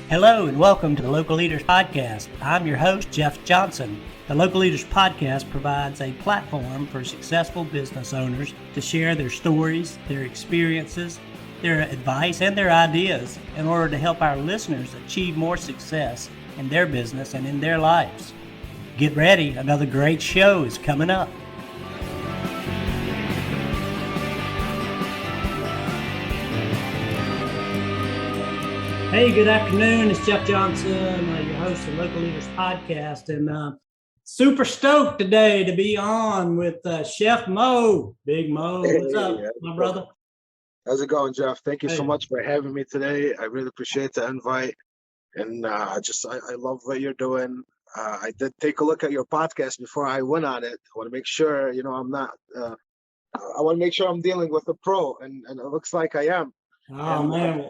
Hello and welcome to the Local Leaders Podcast. I'm your host, Jeff Johnson. The Local Leaders Podcast provides a platform for successful business owners to share their stories, their experiences, their advice, and their ideas in order to help our listeners achieve more success in their business and in their lives. Get ready, another great show is coming up. Hey, good afternoon. It's Jeff Johnson, your host of the Local Leaders Podcast, and super stoked today to be on with Chef Moe. Big Moe, what's up, my brother? How's it going, Jeff? Thank you so much for having me today. I really appreciate the invite, and I love what you're doing. I did take a look at your podcast before I went on it. I want to make sure, I'm not. I want to make sure I'm dealing with a pro, and it looks like I am. Oh, and man.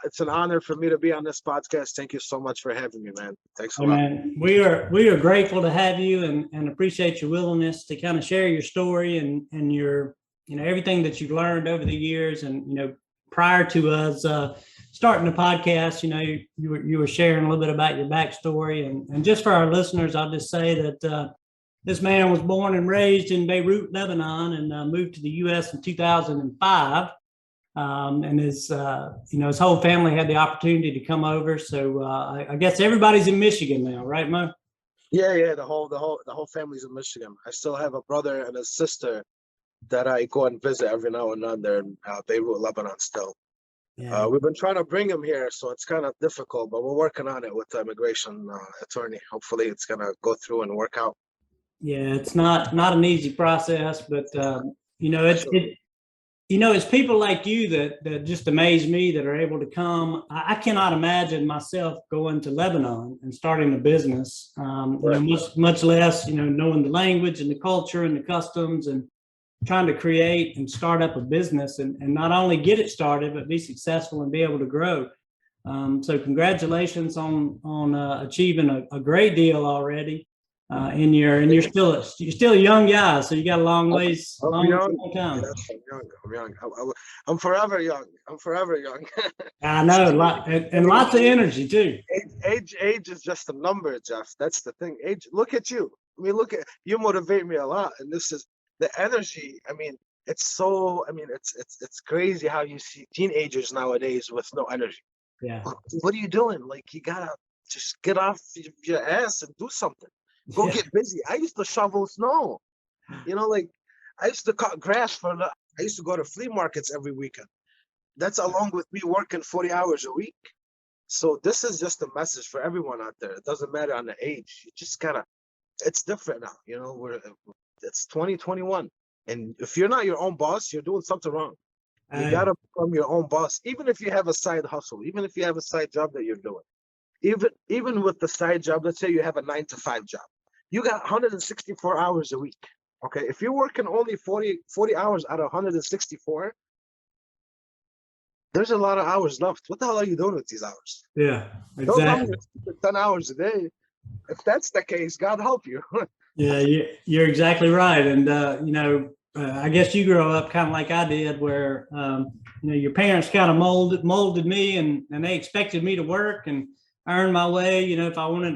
It's an honor for me to be on this podcast. Thank you so much for having me, man. Thanks a lot. Man, we are grateful to have you and appreciate your willingness to kind of share your story and your, everything that you've learned over the years. And, prior to us starting the podcast, you were sharing a little bit about your backstory. And just for our listeners, I'll just say that this man was born and raised in Beirut, Lebanon, and moved to the U.S. in 2005. And his whole family had the opportunity to come over. So I guess everybody's in Michigan now, right, Mo? Yeah. The whole family's in Michigan. I still have a brother and a sister that I go and visit every now and then. They're in Beirut, Lebanon still. Yeah. We've been trying to bring him here, so it's kind of difficult, but we're working on it with the immigration attorney. Hopefully it's going to go through and work out. Yeah, it's not an easy process, but it's people like you that just amaze me that are able to come. I cannot imagine myself going to Lebanon and starting a business, much less, knowing the language and the culture and the customs and trying to create and start up a business and not only get it started, but be successful and be able to grow. So congratulations on achieving a great deal already. And you're still a young guy, so you got a long ways. I'm young. I'm forever young. I know, lots of energy too. Age is just a number, Jeff. That's the thing. Age. Look at you. You motivate me a lot, and this is the energy. It's crazy how you see teenagers nowadays with no energy. Yeah. What are you doing? You gotta just get off your ass and do something. Go get busy. I used to shovel snow. I used to cut grass I used to go to flea markets every weekend. That's along with me working 40 hours a week. So this is just a message for everyone out there. It doesn't matter on the age. You just gotta, it's different now. It's 2021. And if you're not your own boss, you're doing something wrong. You gotta become your own boss. Even if you have a side hustle, even if you have a side job that you're doing. Even with the side job, let's say you have a 9-to-5 job. You got 164 hours a week. Okay, if you're working only 40 hours out of 164, there's a lot of hours left. What the hell are you doing with these hours? Yeah, exactly. 10 hours a day. If that's the case, God help you. Yeah, you're exactly right. And I guess you grew up kind of like I did, where your parents kind of molded me, and they expected me to work and earn my way. If I wanted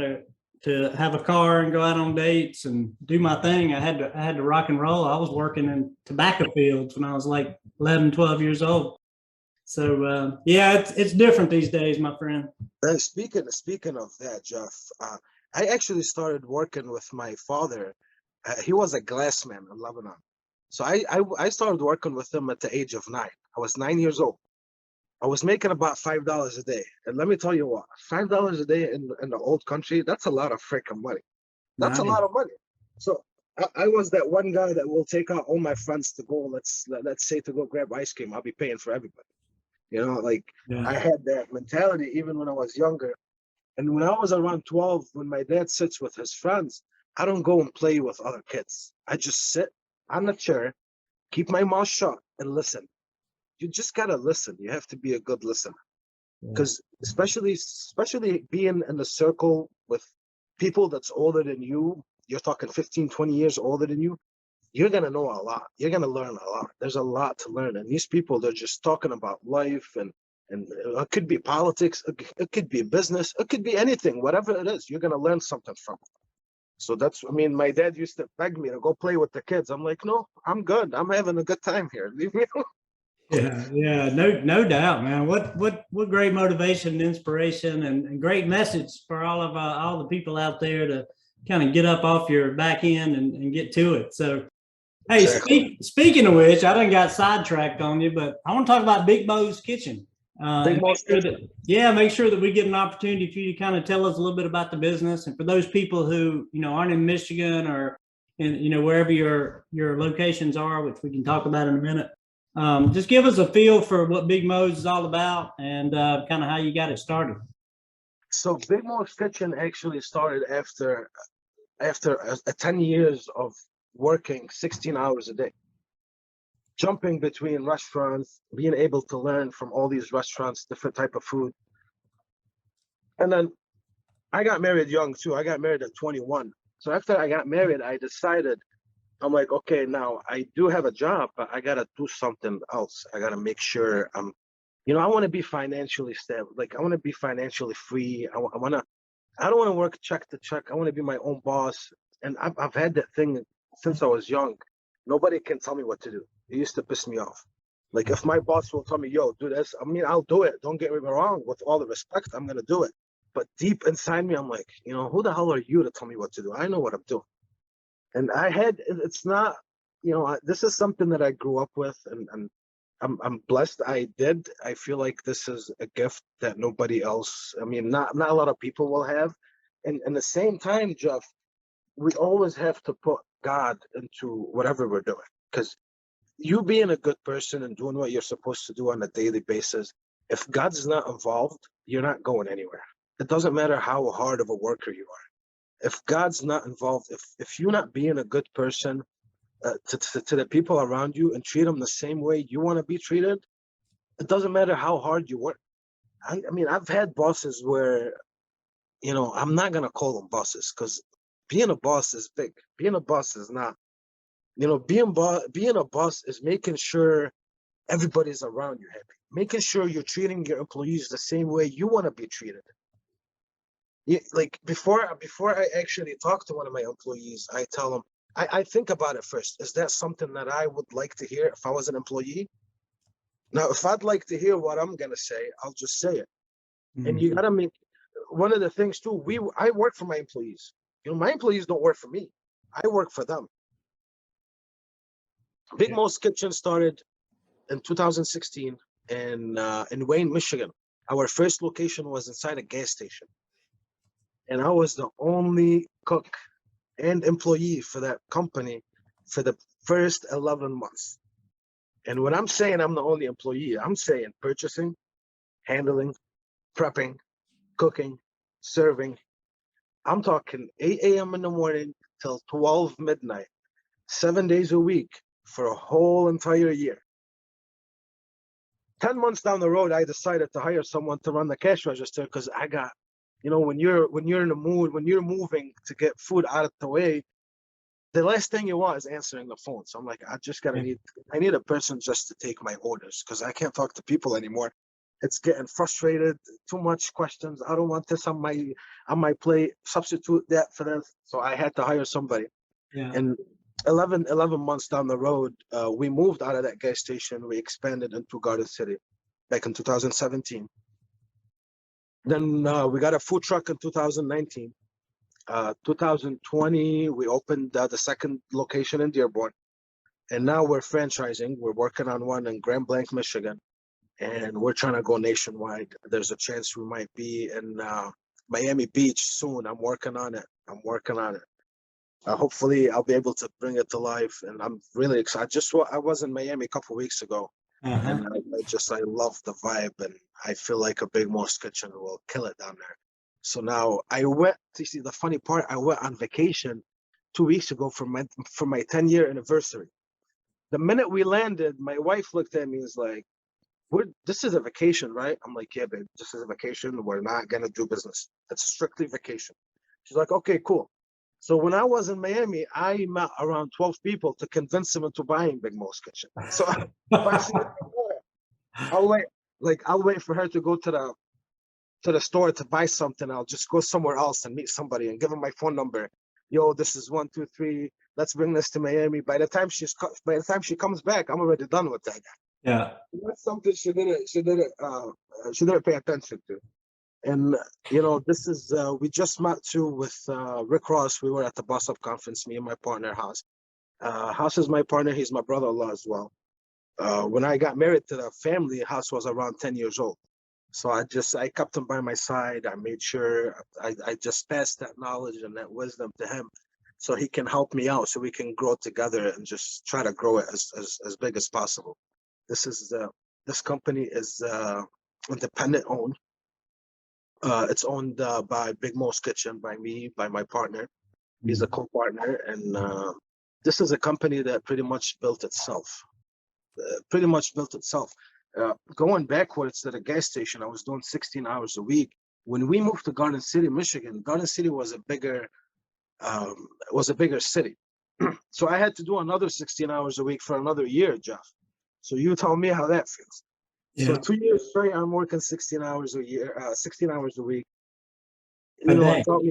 to have a car and go out on dates and do my thing, I had to rock and roll. I was working in tobacco fields when I was like 11, 12 years old. So it's different these days, my friend. Speaking of that, Jeff, I actually started working with my father. He was a glassman in Lebanon. So I started working with him at the age of 9. I was 9 years old. I was making about $5 a day. And let me tell you what, $5 a day in the old country, that's a lot of freaking money. That's nice. A lot of money. So I was that one guy that will take out all my friends to go, let's say, to go grab ice cream. I'll be paying for everybody. I had that mentality even when I was younger. And when I was around 12, when my dad sits with his friends, I don't go and play with other kids. I just sit on the chair, keep my mouth shut, and listen. You just gotta listen. You have to be a good listener, because especially being in the circle with people that's older than you, you're talking 15, 20 years older than you, you're gonna know a lot. You're gonna learn a lot. There's a lot to learn, and these people, they're just talking about life, and it could be politics, it could be business, it could be anything. Whatever it is, you're gonna learn something from it. So that's, I mean, my dad used to beg me to go play with the kids. I'm like, no, I'm good. I'm having a good time here. Leave me alone. Yeah, yeah, no doubt, man. What great motivation and inspiration, and great message for all the people out there to kind of get up off your back end and get to it. So, hey, Exactly. speaking of which, I done got sidetracked on you, but I want to talk about Big Moe's Kitchen. Big And make most sure that, yeah, make sure that we get an opportunity for you to kind of tell us a little bit about the business. And for those people who, aren't in Michigan or in, wherever your locations are, which we can talk about in a minute. Just give us a feel for what Big Moe's is all about and kind of how you got it started. So Big Most Kitchen actually started after 10 years of working 16 hours a day, jumping between restaurants, being able to learn from all these restaurants, different type of food. And then I got married young too. I got married at 21. So after I got married, I decided, I'm like, okay, now I do have a job, but I gotta do something else. I gotta make sure I want to be financially stable. Like I want to be financially free. I don't want to work check to check. I want to be my own boss. And I've had that thing since I was young. Nobody can tell me what to do. It used to piss me off. Like if my boss will tell me, yo, do this, I mean, I'll do it. Don't get me wrong. With all the respect, I'm going to do it. But deep inside me, I'm like, who the hell are you to tell me what to do? I know what I'm doing. And it's not, this is something that I grew up with, and I'm blessed. I feel like this is a gift that nobody else, I mean, not a lot of people will have. And at the same time, Jeff, we always have to put God into whatever we're doing. Because you being a good person and doing what you're supposed to do on a daily basis, if God's not involved, you're not going anywhere. It doesn't matter how hard of a worker you are. If God's not involved, if you're not being a good person to the people around you and treat them the same way you want to be treated, it doesn't matter how hard you work. I mean, I've had bosses where, I'm not going to call them bosses because being a boss is big. Being a boss is not, being a boss is making sure everybody's around you happy, making sure you're treating your employees the same way you want to be treated. Like before I actually talk to one of my employees, I tell them, I think about it first. Is that something that I would like to hear if I was an employee? Now, if I'd like to hear what I'm gonna say, I'll just say it. And you gotta make one of the things too. I work for my employees. My employees don't work for me. I work for them. Big Mo's Kitchen started in 2016 in Wayne, Michigan. Our first location was inside a gas station, and I was the only cook and employee for that company for the first 11 months. And when I'm saying I'm the only employee, I'm saying purchasing, handling, prepping, cooking, serving. I'm talking 8 a.m. in the morning till 12 midnight, 7 days a week for a whole entire year. 10 months down the road, I decided to hire someone to run the cash register because I got, when you're in the mood, when you're moving to get food out of the way, the last thing you want is answering the phone. So I'm like, I need a person just to take my orders because I can't talk to people anymore. It's getting frustrated, too much questions. I don't want this on my plate. Substitute that for this. So I had to hire somebody. Yeah. And 11 months down the road, we moved out of that gas station. We expanded into Garden City back in 2017. Then we got a food truck in 2019. 2020, we opened the second location in Dearborn. And now we're franchising. We're working on one in Grand Blanc, Michigan. And we're trying to go nationwide. There's a chance we might be in Miami Beach soon. I'm working on it. Hopefully, I'll be able to bring it to life. And I'm really excited. I was in Miami a couple of weeks ago. And I love the vibe. And I feel like a Big Mo's Kitchen will kill it down there. So now I went to see the funny part. I went on vacation 2 weeks ago for my 10-year anniversary. The minute we landed, my wife looked at me and was like, this is a vacation, right? I'm like, yeah, babe, this is a vacation. We're not going to do business. It's strictly vacation. She's like, okay, cool. So when I was in Miami, I met around 12 people to convince them into buying Big Mo's Kitchen. So if I see it, I'll wait. Like I'll wait for her to go to the store to buy something. I'll just go somewhere else and meet somebody and give them my phone number. Yo, this is 123. Let's bring this to Miami. By the time she comes back, I'm already done with that guy. Yeah. That's something she didn't pay attention to. And this is we just met too with Rick Ross. We were at the Boss Up conference, me and my partner Haas. Haas is my partner. He's my brother-in-law as well. When I got married to the family, Haas was around 10 years old. So I kept him by my side. I made sure I just passed that knowledge and that wisdom to him so he can help me out so we can grow together and just try to grow it as big as possible. This company is independent owned. It's owned by Big Mo's Kitchen, by me, by my partner. He's a co-partner, and this is a company that pretty much built itself. Going backwards to the gas station, I was doing 16 hours a week. When we moved to Garden City, Michigan, Garden City was a bigger city. So I had to do another 16 hours a week for another year, Jeff. So you tell me how that feels. Yeah. So 2 years straight, I'm working 16 hours a year, 16 hours a week. It taught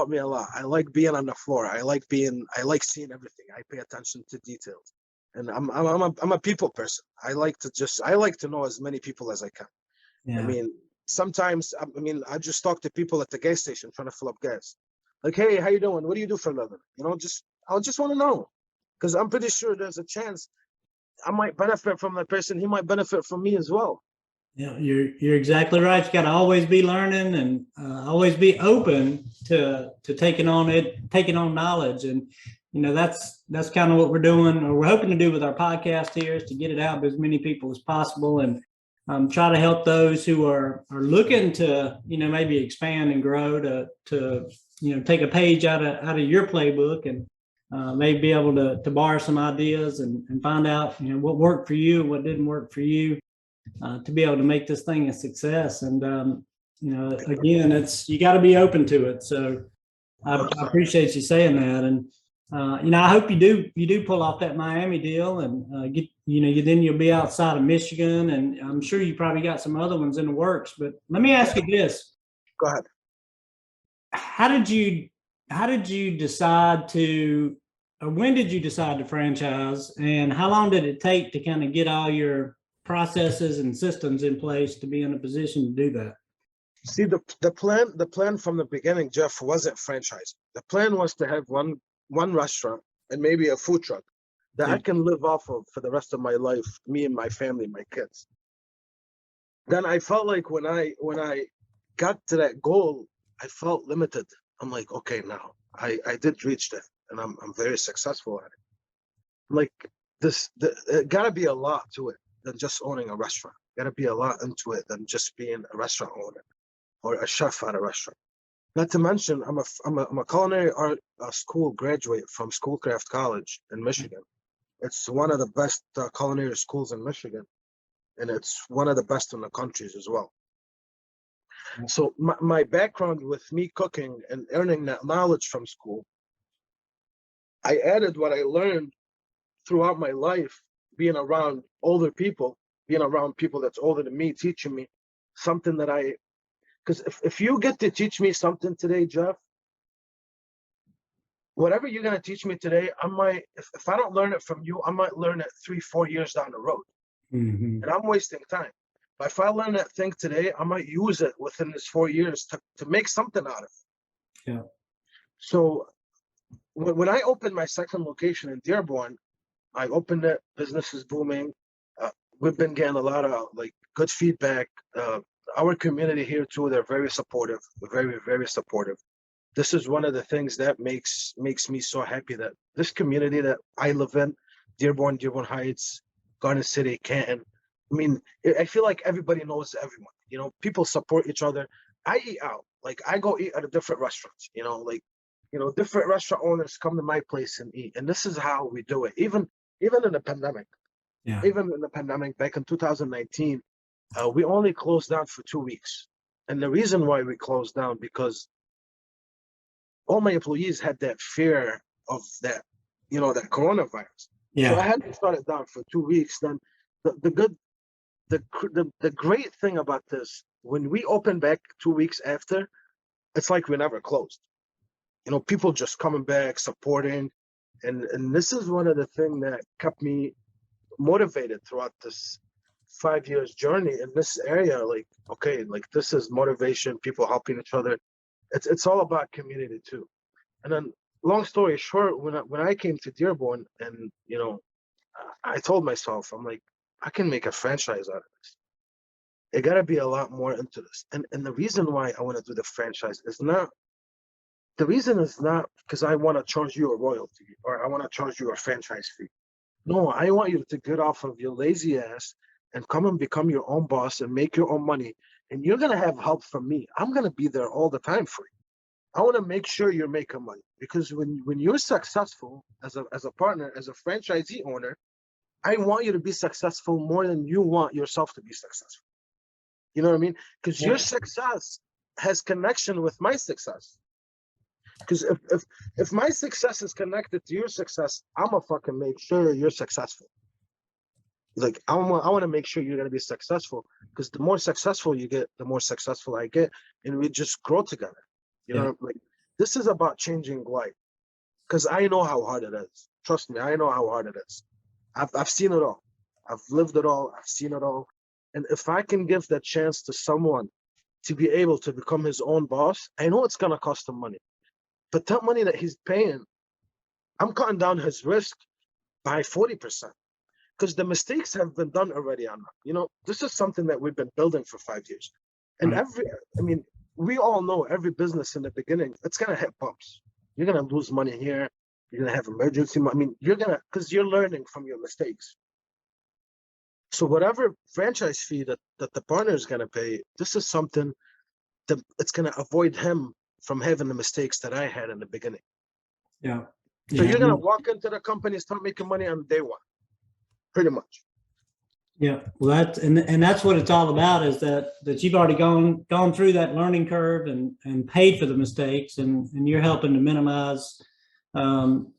me a lot. I like being on the floor. I like seeing everything. I pay attention to details. And I'm a people person. I like to know as many people as I can. Yeah. I mean, sometimes I just talk to people at the gas station trying to fill up gas. Like, hey, how you doing? What do you do for a living? I just want to know, because I'm pretty sure there's a chance I might benefit from that person. He might benefit from me as well. Yeah, you're exactly right. You got to always be learning and always be open to taking on knowledge. And that's kind of what we're doing, or we're hoping to do with our podcast here, is to get it out to as many people as possible and try to help those who are looking to maybe expand and grow to take a page out of your playbook and maybe be able to borrow some ideas and find out what worked for you and what didn't work for you. To be able to make this thing a success. And, again, you got to be open to it. So I appreciate you saying that. And, I hope you do pull off that Miami deal and then you'll be outside of Michigan, and I'm sure you probably got some other ones in the works. But let me ask you this. Go ahead. How did you decide to, or when did you decide to franchise, and how long did it take to kind of get all your processes and systems in place to be in a position to do that? See, the plan from the beginning, Jeff, wasn't franchise. The plan was to have one restaurant and maybe a food truck that I can live off of for the rest of my life, me and my family, my kids. Then I felt like when I got to that goal, I felt limited. I'm like, okay, now I did reach that, and I'm very successful at it. Like it gotta be a lot to it than just owning a restaurant. Got to be a lot into it than just being a restaurant owner or a chef at a restaurant. Not to mention, I'm a culinary art school graduate from Schoolcraft College in Michigan. It's one of the best culinary schools in Michigan, and it's one of the best in the countries as well. So my background with me cooking and earning that knowledge from school, I added what I learned throughout my life, being around older people, being around people that's older than me, teaching me something that because if you get to teach me something today, Jeff, whatever you're going to teach me today, I might, if I don't learn it from you, I might learn it 3-4 years down the road. Mm-hmm. And I'm wasting time. But if I learn that thing today, I might use it within this 4 years to make something out of it. Yeah. So when I opened my second location in Dearborn, I opened it, business is booming. We've been getting a lot of good feedback. Our community here too, they're very supportive, very, very supportive. This is one of the things that makes me so happy, that this community that I live in, Dearborn Heights, Garden City, Canton, I mean, I feel like everybody knows everyone. People support each other. I eat out. Like, I go eat at a different restaurants, different restaurant owners come to my place and eat. And this is how we do it. Even in the pandemic. Yeah. Even in the pandemic back in 2019, we only closed down for 2 weeks. And the reason why we closed down, because all my employees had that fear of that, that coronavirus. So I Yeah. had to shut it down for 2 weeks. Then the good, the great thing about this, when we open back 2 weeks after, it's like we never closed. People just coming back, supporting, and this is one of the things that kept me motivated throughout this 5 years journey in this area. Like, okay, like this is motivation, people helping each other. It's all about community too. And then, long story short, when I came to Dearborn, and I told myself, I'm like, I can make a franchise out of this. It got to be a lot more into this. And the reason why I want to do the franchise is not the reason is not because I want to charge you a royalty or I want to charge you a franchise fee. No, I want you to get off of your lazy ass and come and become your own boss and make your own money. And you're gonna have help from me. I'm gonna be there all the time for you. I want to make sure you're making money, because when you're successful as a partner, as a franchisee owner, I want you to be successful more than you want yourself to be successful. You know what I mean? Because your Yeah. success has connection with my success. Because if my success is connected to your success, I'ma fucking make sure you're successful. Like I want to make sure you're gonna be successful, because the more successful you get, the more successful I get, and we just grow together. Yeah. Like this is about changing life, because I know how hard it is. Trust me, I know how hard it is. I've seen it all. I've lived it all. I've seen it all. And if I can give that chance to someone to be able to become his own boss, I know it's gonna cost him money. But that money that he's paying, I'm cutting down his risk by 40%, because the mistakes have been done already. This is something that we've been building for 5 years. And Right. I mean, we all know every business in the beginning, it's going to hit bumps. You're going to lose money here. You're going to have emergency money. I mean, because you're learning from your mistakes. So whatever franchise fee that the partner is going to pay, this is something that it's going to avoid him from having the mistakes that I had in the beginning. Yeah. So Yeah. you're gonna walk into the company, start making money on day one, pretty much. Yeah, well, and that's what it's all about, is that you've already gone through that learning curve and paid for the mistakes, and you're helping to minimize or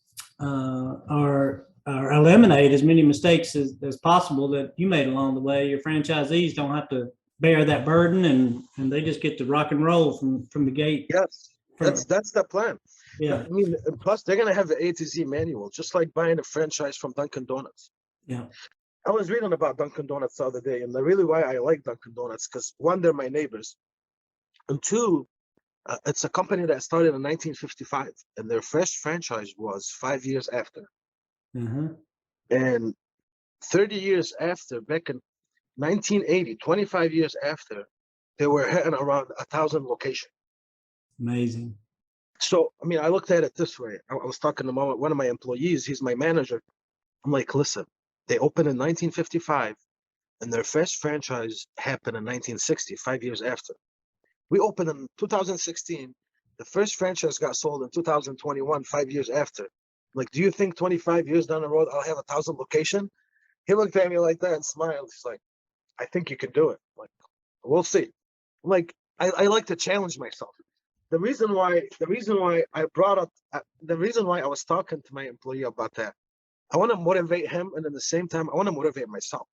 eliminate as many mistakes as possible that you made along the way. Your franchisees don't have to bear that burden, and they just get to rock and roll from the gate. Yes, that's the plan. Yeah. I mean, plus they're gonna have the A to Z manual, just like buying a franchise from Dunkin' Donuts. Yeah. I was reading about Dunkin' Donuts the other day, and the really why I like Dunkin' Donuts, because one, they're my neighbors, and two, it's a company that started in 1955, and their first franchise was 5 years after. Uh-huh. And 30 years after, back in 1980, 25 years after, they were hitting around 1,000 locations. Amazing. So, I mean, I looked at it this way. I was talking to one of my employees. He's my manager. I'm like, listen, they opened in 1955, and their first franchise happened in 1960, 5 years after. We opened in 2016. The first franchise got sold in 2021, 5 years after. Like, do you think 25 years down the road, I'll have 1,000 location? He looked at me like that and smiled. He's like, I think you can do it. Like, we'll see. Like, I like to challenge myself. The reason why I brought up the reason why I was talking to my employee about that, I want to motivate him, and at the same time, I want to motivate myself.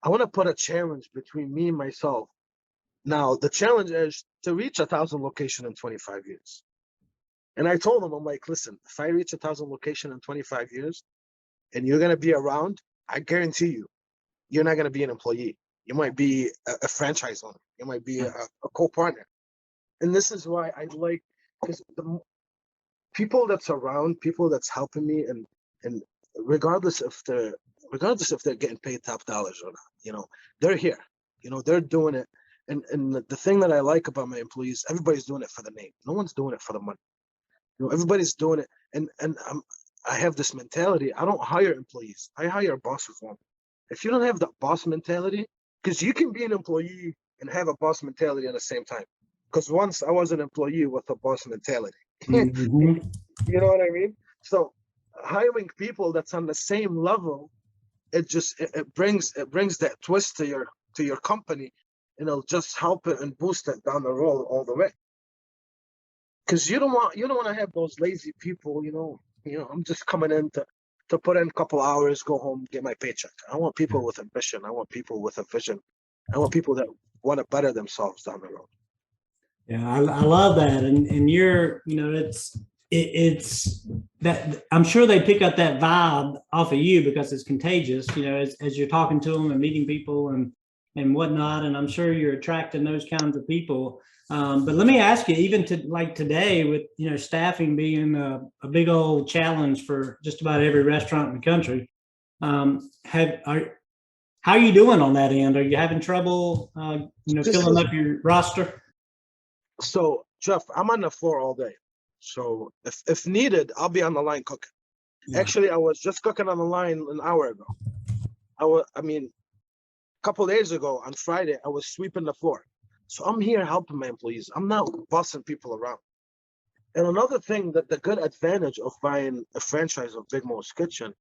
I want to put a challenge between me and myself. Now, the challenge is to reach 1,000 location in 25 years. And I told him, I'm like, listen, if I reach 1,000 location in 25 years, and you're gonna be around, I guarantee you, you're not gonna be an employee. You might be a franchise owner. You might be a co-partner. And this is why I like, because the people that's around, people that's helping me, and regardless if they're getting paid top dollars or not, they're here. They're doing it. And the thing that I like about my employees, everybody's doing it for the name. No one's doing it for the money. Everybody's doing it. And I have this mentality. I don't hire employees. I hire bosses for them. If you don't have the boss mentality, because you can be an employee and have a boss mentality at the same time. Because once I was an employee with a boss mentality. Mm-hmm. You know what I mean? So hiring people that's on the same level, it brings that twist to your company, and it'll just help it and boost it down the road all the way. because you don't want to have those lazy people. I'm just coming in to put in a couple hours, go home, get my paycheck. I want people with ambition. I want people with a vision. I want people that want to better themselves down the road. Yeah, I love that, and you're, it's that I'm sure they pick up that vibe off of you because it's contagious. As you're talking to them and meeting people and whatnot, and I'm sure you're attracting those kinds of people. But let me ask you, even to like today, with staffing being a big old challenge for just about every restaurant in the country, how are you doing on that end? Are you having trouble, filling up your roster? So, Jeff, I'm on the floor all day. So if needed, I'll be on the line cooking. Yeah. Actually, I was just cooking on the line an hour ago. A couple days ago on Friday, I was sweeping the floor. So I'm here helping my employees. I'm not bossing people around. And another thing, that the good advantage of buying a franchise of Big Mo's Kitchen,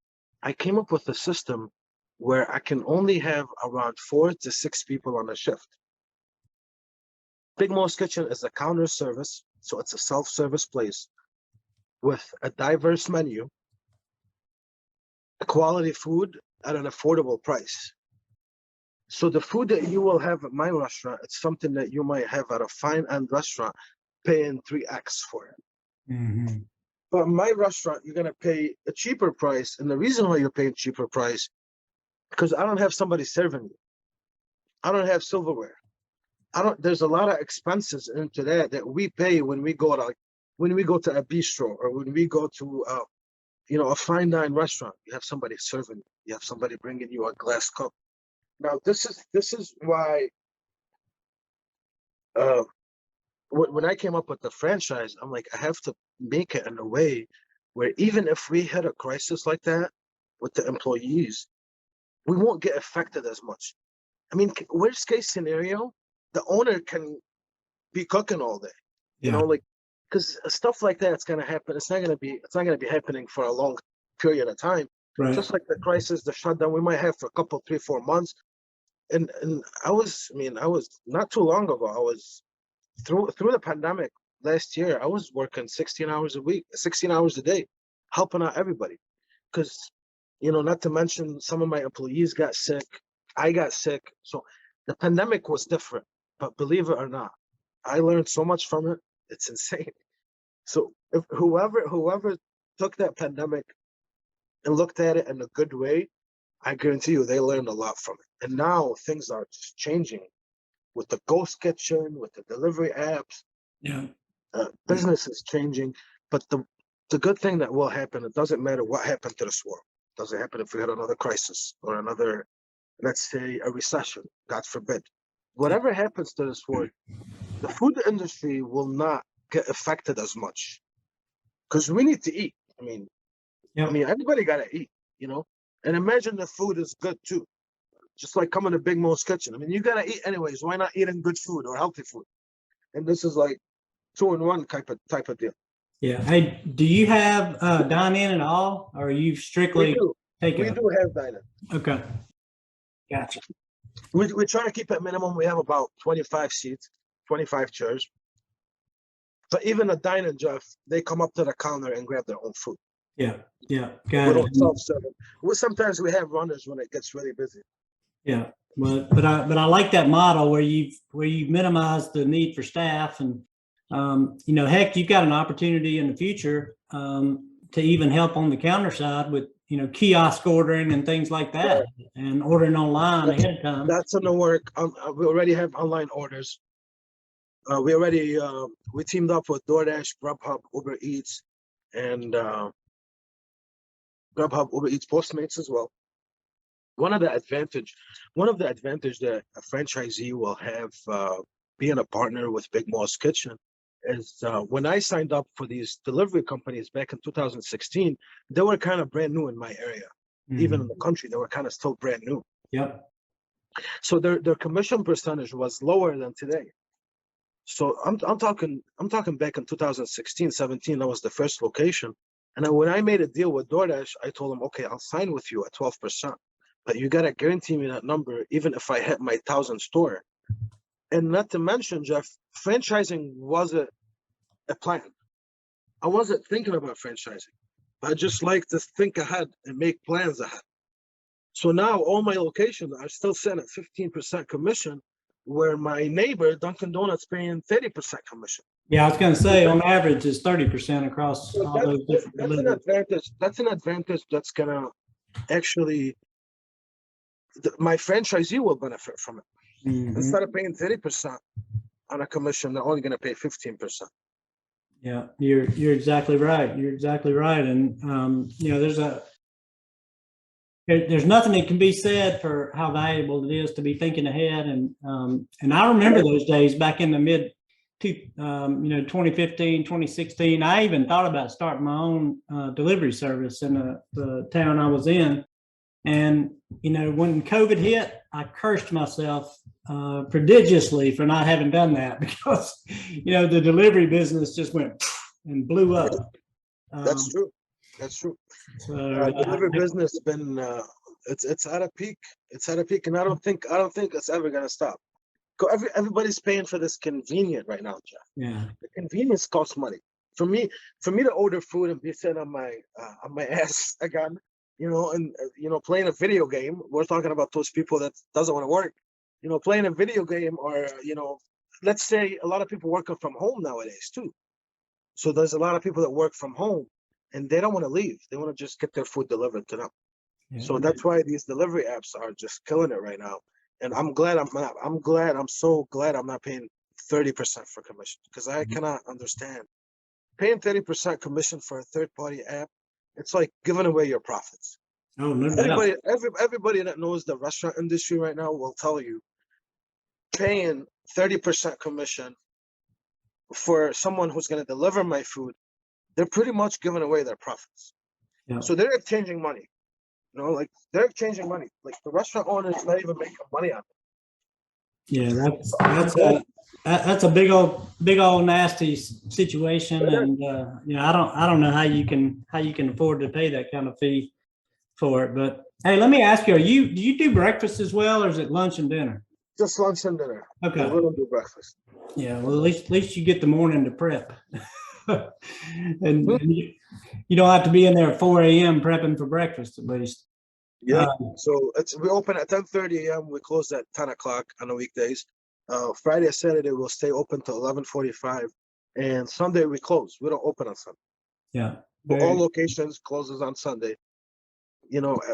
I came up with a system where I can only have around 4 to 6 people on a shift. Big Mo's Kitchen is a counter service, so it's a self-service place with a diverse menu, quality food at an affordable price. So the food that you will have at my restaurant, it's something that you might have at a fine-end restaurant paying 3x for it. Mm-hmm. But my restaurant, you're gonna pay a cheaper price, and the reason why you're paying cheaper price, because I don't have somebody serving you. I don't have silverware. There's a lot of expenses into that we pay when we go to a bistro, or when we go to a fine dine restaurant. You have somebody serving you. You have somebody bringing you a glass cup. Now this is why when I came up with the franchise, I'm like, I have to make it in a way where even if we hit a crisis like that with the employees, we won't get affected as much. Worst case scenario, the owner can be cooking all day. Yeah. Because stuff like that's gonna happen. It's not gonna be happening for a long period of time. Right. Just like the crisis, the shutdown we might have for a couple, 3, 4 months. And I was not too long ago. I was through the pandemic last year. I was working 16 hours a week, 16 hours a day, helping out everybody. Because not to mention some of my employees got sick. I got sick. So the pandemic was different. But believe it or not, I learned so much from it. It's insane. So if whoever took that pandemic and looked at it in a good way, I guarantee you they learned a lot from it. And now things are just changing with the ghost kitchen, with the delivery apps. Yeah. Business is changing. But the good thing that will happen, it doesn't matter what happened to this world. It doesn't happen if we had another crisis or another, let's say, a recession, God forbid. Whatever happens to this world, the food industry will not get affected as much, because we need to eat. Everybody gotta eat, and imagine the food is good too. Just like coming to Big Mo's Kitchen. You gotta eat anyways. Why not eating good food or healthy food? And this is like 2-in-1 type of deal. Yeah. Hey, do you have dine in at all, or are you strictly takeout? We do have dining. Okay. Gotcha. We try to keep it minimum. We have about 25 seats, 25 chairs. But even a dine-in, Jeff, they come up to the counter and grab their own food. Yeah. Yeah. We Got it. don't self-serve it. Sometimes we have runners when it gets really busy. Yeah. But I like that model where you've minimized the need for staff, and heck, you've got an opportunity in the future to even help on the counter side with kiosk ordering and things like that, and ordering online ahead of time. That's in the work. We already have online orders. We teamed up with DoorDash, Grubhub, Uber Eats, and Grubhub, Uber Eats, Postmates as well. One of the advantage that a franchisee will have being a partner with Big Mo's Kitchen is when I signed up for these delivery companies back in 2016, they were kind of brand new in my area. Mm-hmm. Even in the country, they were kind of still brand new. Yep. So their commission percentage was lower than today. So I'm talking back in 2016, 17, that was the first location. And then when I made a deal with DoorDash, I told them, okay, I'll sign with you at 12%, but you got to guarantee me that number, even if I hit my 1,000 store. And not to mention, Jeff, franchising wasn't a plan. I wasn't thinking about franchising. I just like to think ahead and make plans ahead. So now all my locations are still sitting at 15% commission, where my neighbor Dunkin' Donuts paying 30% commission. Yeah, I was going to say on average is 30% across So all those different that's an deliveries. advantage. That's an advantage that's gonna actually my franchisee will benefit from it. Mhm. Instead of paying 30% on a commission, they're only gonna pay 15%. Yeah, you're exactly right. You're exactly right. And you know, there's nothing that can be said for how valuable it is to be thinking ahead. And I remember those days back in the mid, 2015, 2016. I even thought about starting my own delivery service in the town I was in. And when COVID hit, I cursed myself prodigiously for not having done that because the delivery business just went and blew up. That's true. That's true. So Delivery business been it's at a peak. It's at a peak, and I don't think it's ever gonna stop. Everybody's paying for this convenient right now, Jeff. yeah, The convenience costs money. For me to order food and be sitting on my ass again, and playing a video game. We're talking about those people that doesn't want to work. Playing a video game, or let's say a lot of people working from home nowadays too. So there's a lot of people that work from home, and they don't want to leave. They want to just get their food delivered to them. yeah. So that's why these delivery apps are just killing it right now. And I'm glad I'm not. I'm so glad I'm not paying 30% for commission, because I cannot understand paying 30% commission for a third-party app. It's like giving away your profits. Oh, no doubt. Everybody that knows the restaurant industry right now will tell you paying 30% commission for someone who's going to deliver my food, they're pretty much giving away their profits. Yeah. So they're exchanging money. Like they're exchanging money. Like the restaurant owner is not even making money on it. Yeah, that's a big old nasty situation, and I don't know how you can afford to pay that kind of fee for it. But hey, let me ask you: do you do breakfast as well, or is it lunch and dinner? Just lunch and dinner. Okay. We don't do breakfast. Yeah, well, at least you get the morning to prep, and you don't have to be in there at 4 a.m. prepping for breakfast at least. Yeah. So we open at 10:30 a.m. We close at 10 o'clock on the weekdays. Friday and Saturday we'll stay open till 11:45, and Sunday we close. We don't open on Sunday. Yeah. But all locations closes on Sunday.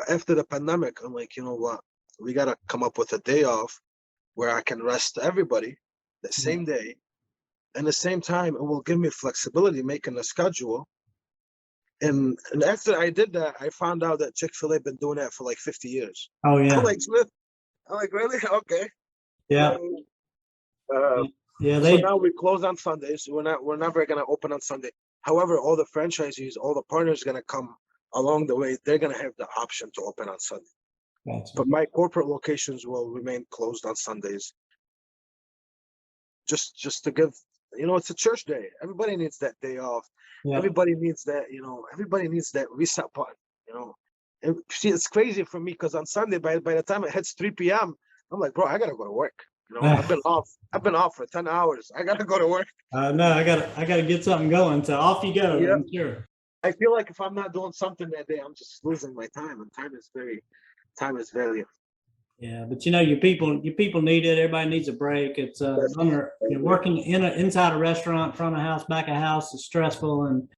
After the pandemic, I'm like, you know what? We gotta come up with a day off where I can rest everybody the same day, and the same time it will give me flexibility making the schedule. And after I did that, I found out that Chick-fil-A been doing that for like 50 years. Oh yeah. I'm like, Smith. I'm like, really? Okay. Yeah. So now we close on Sundays. We're never gonna open on Sunday. However, all the franchisees, all the partners gonna come along the way. They're gonna have the option to open on Sunday. Gotcha. But my corporate locations will remain closed on Sundays. Just to give, it's a church day. Everybody needs that day off. Yeah. Everybody needs that, everybody needs that reset button, And see, it's crazy for me because on Sunday, by the time it hits 3 p.m., I'm like, bro, I gotta go to work. I've been off for 10 hours. I gotta go to work. No, I gotta get something going. So off you go. Yeah. I'm sure. I feel like if I'm not doing something that day, I'm just losing my time, and time is valuable. Yeah, but your people need it. Everybody needs a break. It's working inside a restaurant, front of house, back of house is stressful and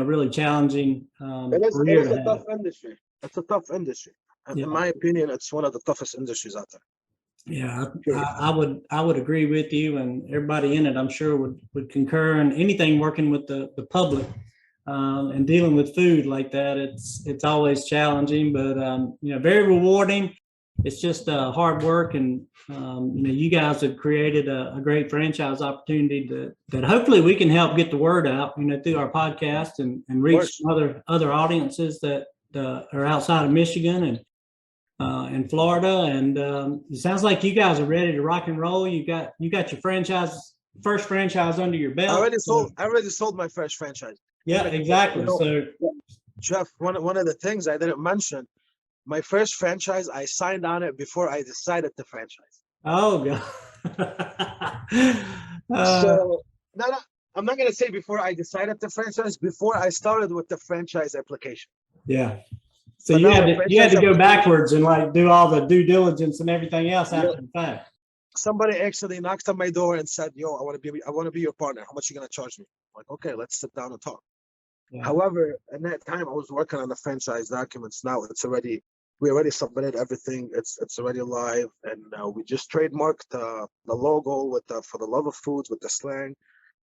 really challenging. It's a tough industry. It's a tough industry. In my opinion, it's one of the toughest industries out there. Yeah, I would agree with you, and everybody in it, I'm sure, would concur. And anything working with the public and dealing with food like that, it's always challenging, but very rewarding. It's just hard work, and you guys have created a great franchise opportunity that hopefully we can help get the word out, through our podcast and reach other audiences that are outside of Michigan and Florida. And it sounds like you guys are ready to rock and roll. You got your first franchise under your belt. I already sold my first franchise. Yeah, exactly. So, Jeff, one of the things I didn't mention. My first franchise, I signed on it before I decided to franchise. Oh, God. So, no, I'm not gonna say before I decided to franchise, before I started with the franchise application. Yeah. So But you now had the you had franchise to go application, backwards and like do all the due diligence and everything else you know, after the fact. somebody actually knocked on my door and said, "Yo, I want to be your partner. How much are you gonna charge me?" I'm like, okay, let's sit down and talk. Yeah. However, at that time, I was working on the franchise documents. Now we already submitted everything. It's already live, and we just trademarked the logo with the for the love of foods with the slang,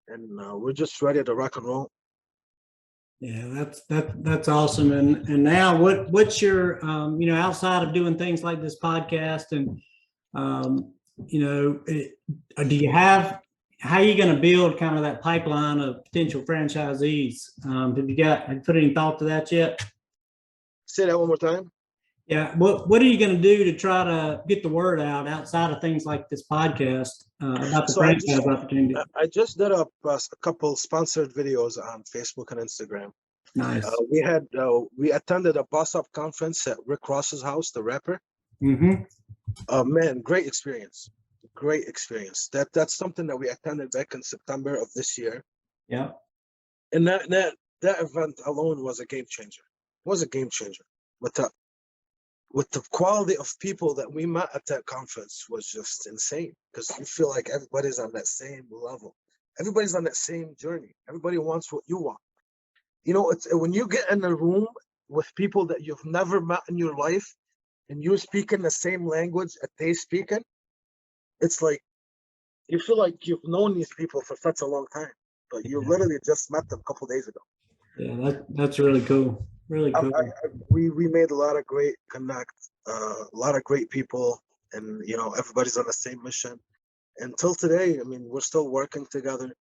and we're just ready to rock and roll. Yeah, that's awesome. And now what's your outside of doing things like this podcast and do you have how are you going to build kind of that pipeline of potential franchisees? Have you put any thought to that yet? Say that one more time. Yeah. What are you going to do to try to get the word out outside of things like this podcast about the So franchise opportunity? I just did a couple sponsored videos on Facebook and Instagram. Nice. We attended a boss up conference at Rick Ross's house, the rapper. Mm-hmm. Man, great experience. Great experience. That's something that we attended back in September of this year. Yeah. And that event alone was a game changer. It was a game changer. With the quality of people that we met at that conference was just insane, because you feel like everybody's on that same level. Everybody's on that same journey. Everybody wants what you want. It's when you get in a room with people that you've never met in your life and you speak in the same language that they speak in, it's like you feel like you've known these people for such a long time, but you literally just met them a couple days ago. Yeah, that's really cool. Really cool. We made a lot of great connects, a lot of great people, and everybody's on the same mission. Until today, I mean, we're still working together.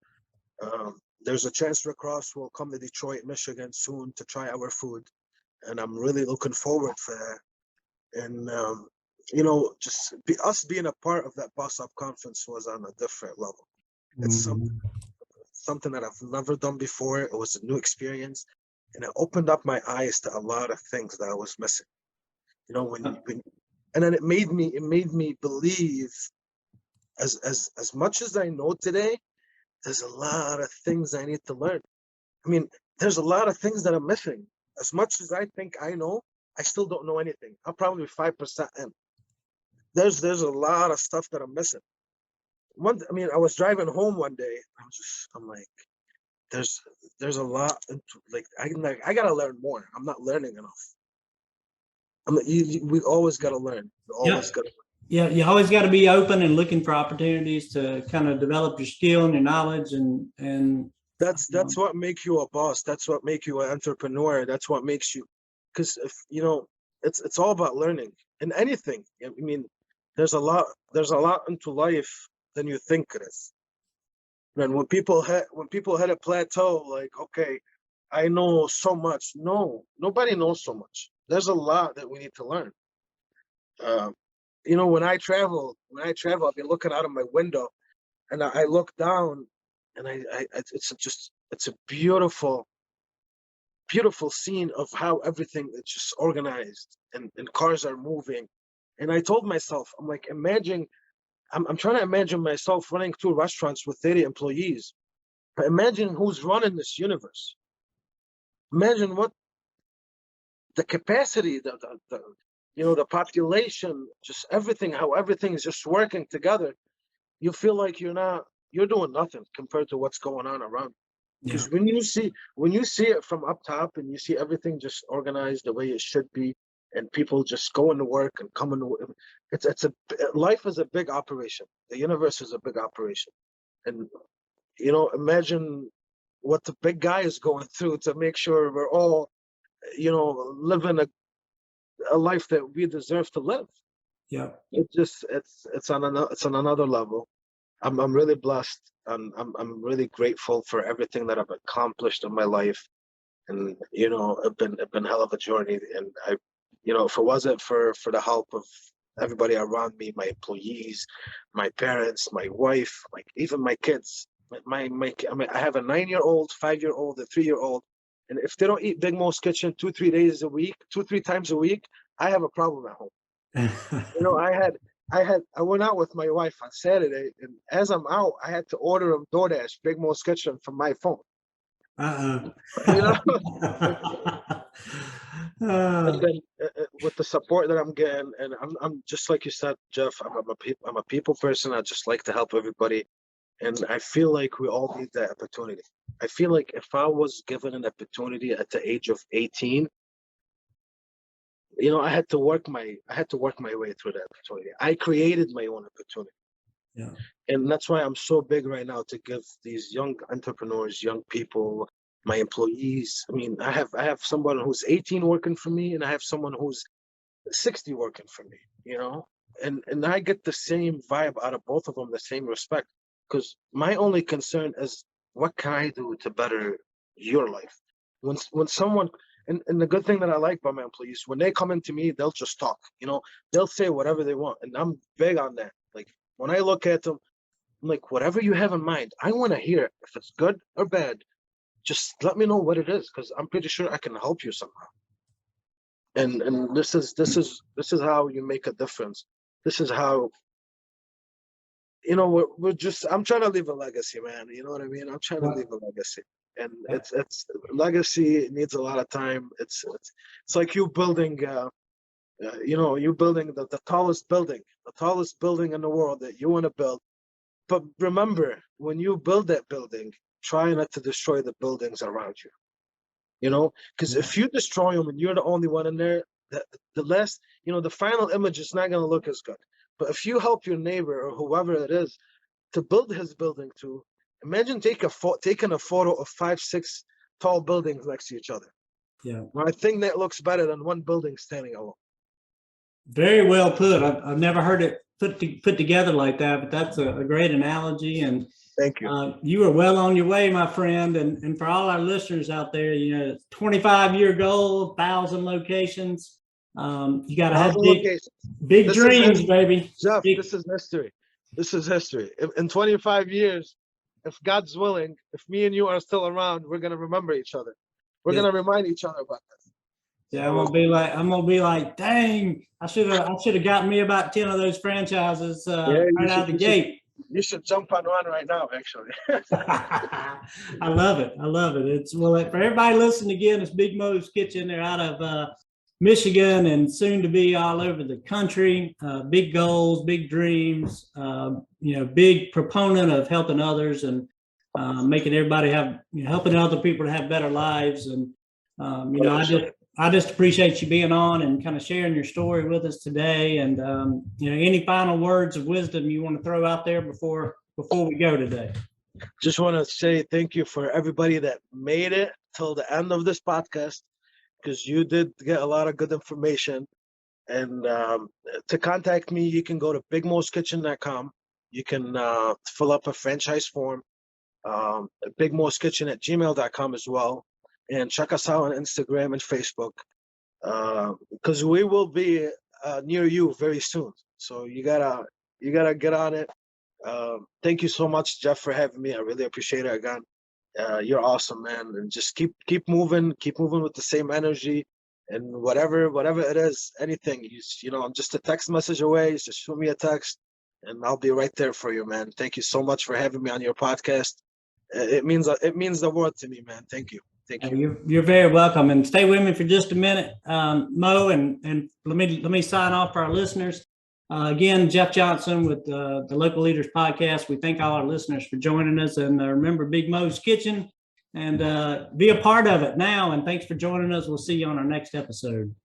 There's a chance Rick Ross will come to Detroit, Michigan soon to try our food, and I'm really looking forward for that. And us being a part of that boss up conference was on a different level. It's something that I've never done before. It was a new experience, and it opened up my eyes to a lot of things that I was missing. And then it made me believe, as much as I know today, there's a lot of things I need to learn. I mean, there's a lot of things that I'm missing. As much as I think I know, I still don't know anything. I'm probably 5% in. There's a lot of stuff that I'm missing. I was driving home one day. I'm like, there's a lot. I gotta learn more. I'm not learning enough. We always gotta learn. Yeah, you always got to be open and looking for opportunities to kind of develop your skill and your knowledge and that's what makes you a boss. That's what makes you an entrepreneur. That's what makes you, because if it's all about learning in anything. I mean, there's a lot into life than you think it is. And when people hit a plateau, like, okay, I know so much. No, nobody knows so much. There's a lot that we need to learn. When I travel, I'll be looking out of my window, and I look down, and it's a beautiful scene of how everything is just organized, and cars are moving. And I told myself, I'm like, I'm trying to imagine myself running 2 restaurants with 30 employees. But imagine who's running this universe. Imagine what the capacity, the population, just everything, how everything is just working together. You feel like you're doing nothing compared to what's going on around. Because when you see it from up top and you see everything just organized the way it should be, and people just going to work and coming to work, life is a big operation. The universe is a big operation, and imagine what the big guy is going through to make sure we're all living a life that we deserve to live. Yeah, It's on another level. I'm really blessed, and I'm really grateful for everything that I've accomplished in my life. And it's been hell of a journey. And if it wasn't for the help of everybody around me, my employees, my parents, my wife, like even my kids, I mean, I have a 9-year-old, 5-year-old, a 3-year-old, and if they don't eat Big Mo's Kitchen 2-3 days a week, 2-3 times a week, I have a problem at home. I went out with my wife on Saturday, and as I'm out, I had to order a DoorDash, Big Mo's Kitchen, from my phone. You know, and then with the support that I'm getting, and I'm just like you said, Jeff. I'm a people person. I just like to help everybody, and I feel like we all need that opportunity. I feel like if I was given an opportunity at the age of 18, I had to work my way through that opportunity. I created my own opportunity. Yeah. And that's why I'm so big right now to give these young entrepreneurs, young people, my employees. I mean, I have someone who's 18 working for me, and I have someone who's 60 working for me, and I get the same vibe out of both of them, the same respect. Because my only concern is, what can I do to better your life? When someone, and the good thing that I like about my employees, when they come into me, they'll just talk, they'll say whatever they want. And I'm big on that. Like, when I look at them, I'm like, whatever you have in mind, I want to hear it. If it's good or bad, just let me know what it is, because I'm pretty sure I can help you somehow. And this is how you make a difference. This is how, we're just, I'm trying to leave a legacy, man. You know what I mean? I'm trying to leave a legacy. And it's legacy needs a lot of time. It's like you building you building the tallest building in the world that you want to build. But remember, when you build that building, try not to destroy the buildings around you. Because if you destroy them and you're the only one in there, the final image is not going to look as good. But if you help your neighbor or whoever it is to build his building too, imagine taking a photo of 5-6 tall buildings next to each other. Yeah. I think that looks better than one building standing alone. Very well put. I've never heard it put together like that, but that's a great analogy. And thank you. You are well on your way, my friend. And for all our listeners out there, 25-year goal, 1,000 locations. You got to have big dreams, baby. Jeff, this is history. This is history. In 25 years, if God's willing, if me and you are still around, we're gonna remember each other. We're gonna remind each other about this. Yeah, I'm gonna be like, dang, I should have gotten me about 10 of those franchises right out of the gate. You should jump on one right now, actually. I love it. It's for everybody listening again, it's Big Moe's Kitchen. They're out of Michigan and soon to be all over the country. Big goals, big dreams, big proponent of helping others and making everybody helping other people to have better lives. And, I just appreciate you being on and kind of sharing your story with us today. And, any final words of wisdom you want to throw out there before we go today? Just want to say thank you for everybody that made it till the end of this podcast, because you did get a lot of good information. And to contact me, you can go to bigmoskitchen.com. You can fill up a franchise form, bigmoskitchen@gmail.com as well. And check us out on Instagram and Facebook, because we will be near you very soon. So you gotta get on it. Thank you so much, Jeff, for having me. I really appreciate it again. You're awesome, man. And just keep moving with the same energy. And whatever it is, anything, I'm just a text message away. Just shoot me a text, and I'll be right there for you, man. Thank you so much for having me on your podcast. It means the world to me, man. Thank you. Thank you. You're very welcome. And stay with me for just a minute, Mo, and let me sign off for our listeners. Again, Jeff Johnson with the Local Leaders Podcast. We thank all our listeners for joining us. And remember, Big Mo's Kitchen, and be a part of it now. And thanks for joining us. We'll see you on our next episode.